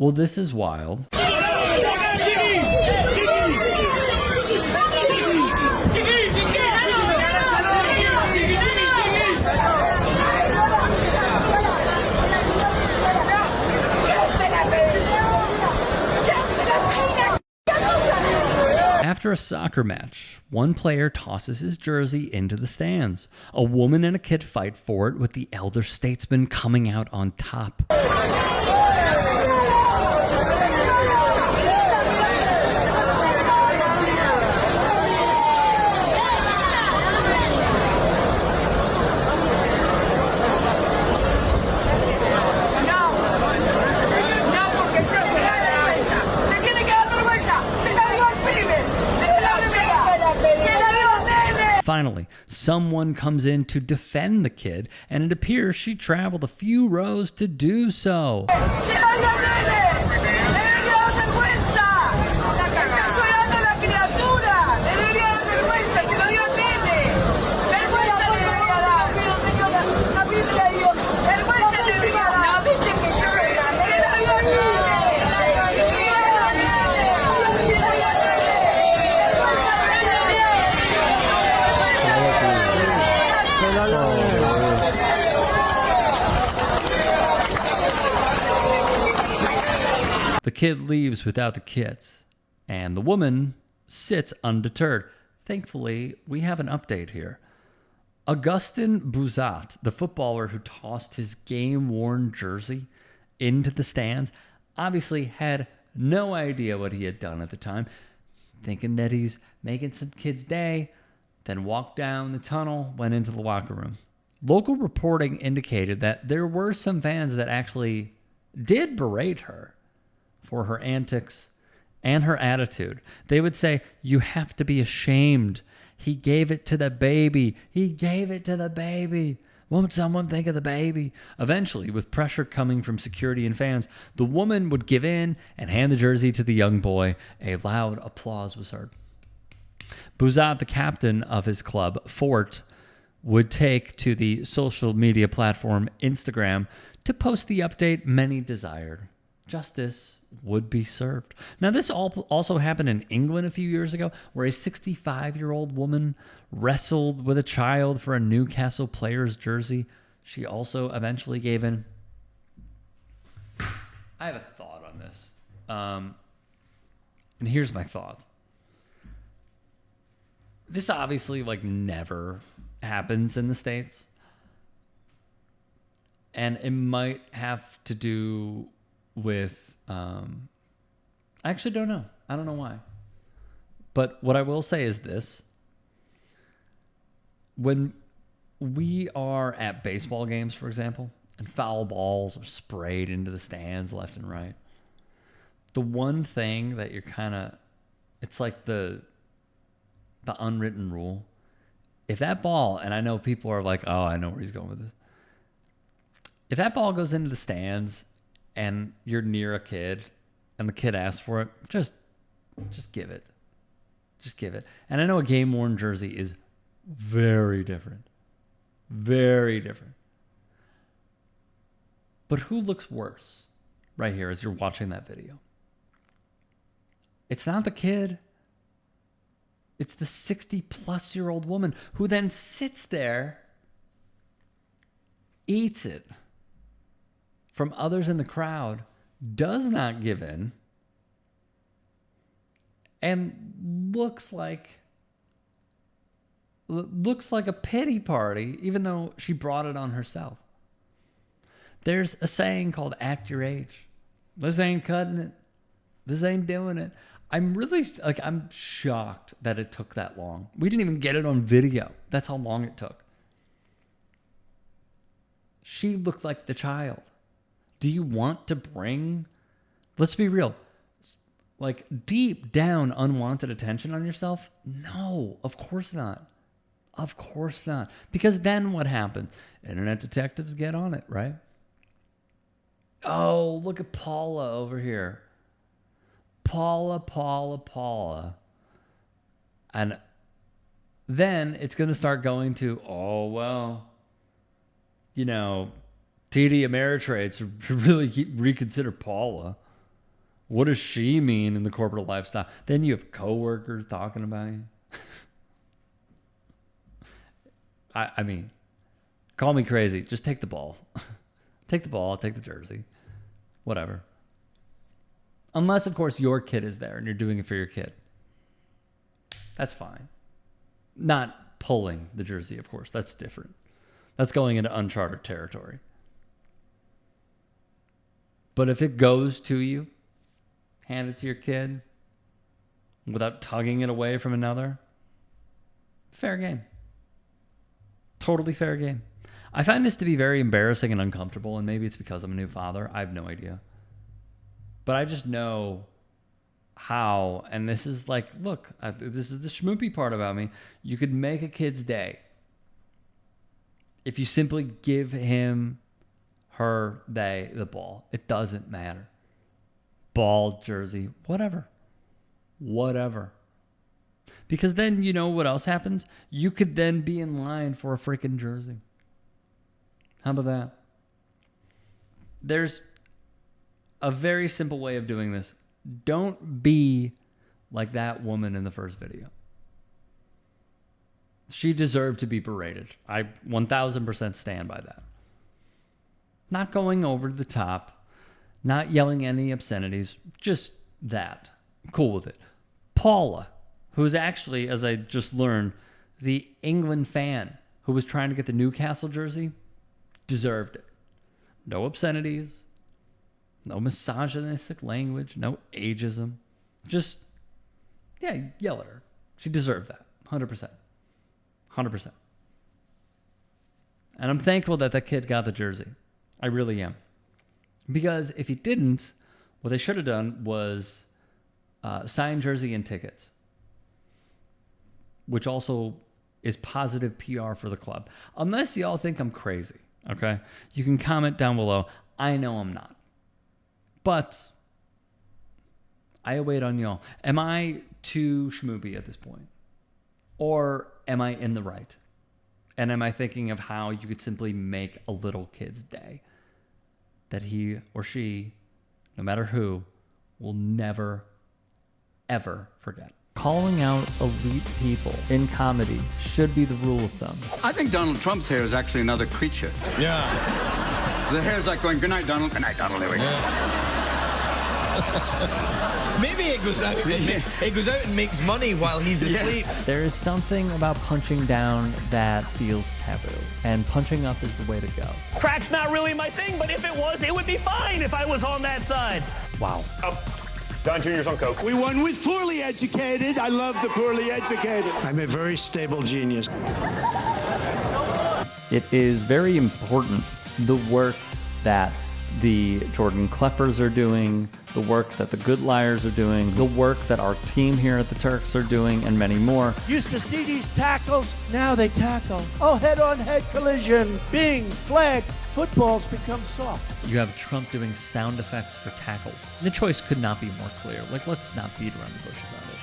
Well, this is wild. After a soccer match, one player tosses his jersey into the stands. A woman and a kid fight for it, with the elder statesman coming out on top. Finally, someone comes in to defend the kid, and it appears she traveled a few rows to do so. The kid leaves without the kit, and the woman sits undeterred. Thankfully, we have an update here. Augustin Bouzat, the footballer who tossed his game-worn jersey into the stands, obviously had no idea what he had done at the time, thinking that he's making some kid's day, then walked down the tunnel, went into the locker room. Local reporting indicated that there were some fans that actually did berate her for her antics and her attitude. They would say, "You have to be ashamed. He gave it to the baby. He gave it to the baby. Won't someone think of the baby?" Eventually, with pressure coming from security and fans, the woman would give in and hand the jersey to the young boy. A loud applause was heard. Bouzat, the captain of his club, Fort, would take to the social media platform Instagram to post the update many desired. Justice would be served. Now, this also happened in England a few years ago, where a 65-year-old woman wrestled with a child for a Newcastle player's jersey. She also eventually gave in. I have a thought on this. And here's my thought. This obviously never happens in the States. And it might have to do with I actually don't know. I don't know why. But what I will say is this. When we are at baseball games, for example, and foul balls are sprayed into the stands left and right, the one thing that you're it's like the unwritten rule. If that ball, and I know people are like, oh, I know where he's going with this. If that ball goes into the stands and you're near a kid and the kid asks for it, just give it. Just give it. And I know a game-worn jersey is very different. Very different. But who looks worse right here as you're watching that video? It's not the kid. It's the 60-plus-year-old woman who then sits there, eats it from others in the crowd, does not give in, and looks like a pity party, even though she brought it on herself. There's a saying called act your age. This ain't cutting it. This ain't doing it. I'm shocked that it took that long. We didn't even get it on video. That's how long it took. She looked like the child. Do you want to bring, let's be real, deep down unwanted attention on yourself? No, of course not. Of course not. Because then what happens? Internet detectives get on it, right? Oh, look at Paula over here. Paula. And then it's going to start going to, oh, well, TD Ameritrade should really reconsider Paula. What does she mean in the corporate lifestyle? Then you have coworkers talking about you. I mean, call me crazy. Just take the ball. Take the ball. Take the jersey. Whatever. Unless, of course, your kid is there and you're doing it for your kid. That's fine. Not pulling the jersey, of course. That's different. That's going into uncharted territory. But if it goes to you, hand it to your kid without tugging it away from another, fair game. Totally fair game. I find this to be very embarrassing and uncomfortable, and maybe it's because I'm a new father. I have no idea. But I just know how, and this is like, look, this is the schmoopy part about me. You could make a kid's day if you simply give him, her, they, the ball. It doesn't matter. Ball, jersey, whatever. Whatever. Because then you know what else happens? You could then be in line for a freaking jersey. How about that? There's a very simple way of doing this. Don't be like that woman in the first video. She deserved to be berated. I 1000% stand by that. Not going over the top, not yelling any obscenities, just that. Cool with it. Paula, who is actually, as I just learned, the England fan who was trying to get the Newcastle jersey, deserved it. No obscenities, no misogynistic language, no ageism. Just, yeah, yell at her. She deserved that. 100%. 100%. And I'm thankful that that kid got the jersey. I really am. Because if he didn't, what they should have done was sign jersey and tickets, which also is positive PR for the club. Unless y'all think I'm crazy, okay? You can comment down below. I know I'm not. But I await on y'all. Am I too schmoopy at this point? Or am I in the right? And am I thinking of how you could simply make a little kid's day that he or she, no matter who, will never, ever forget? Calling out elite people in comedy should be the rule of thumb. I think Donald Trump's hair is actually another creature. Yeah. The hair's like going, good night, Donald. Good night, Donald. Here we go. Yeah. Maybe it goes out. It goes out and makes money while he's asleep. Yeah. There is something about punching down that feels taboo, and punching up is the way to go. Crack's not really my thing, but if it was, it would be fine if I was on that side. Wow. Don Jr.'s on coke. We won with poorly educated. I love the poorly educated. I'm a very stable genius. It is very important, the work that the Jordan Kleppers are doing, the work that the Good Liars are doing, the work that our team here at the Turks are doing, and many more. Used to see these tackles, now they tackle. Oh, head-on-head collision. Bing, flag, footballs become soft. You have Trump doing sound effects for tackles. The choice could not be more clear. Like, let's not beat around the bush about it.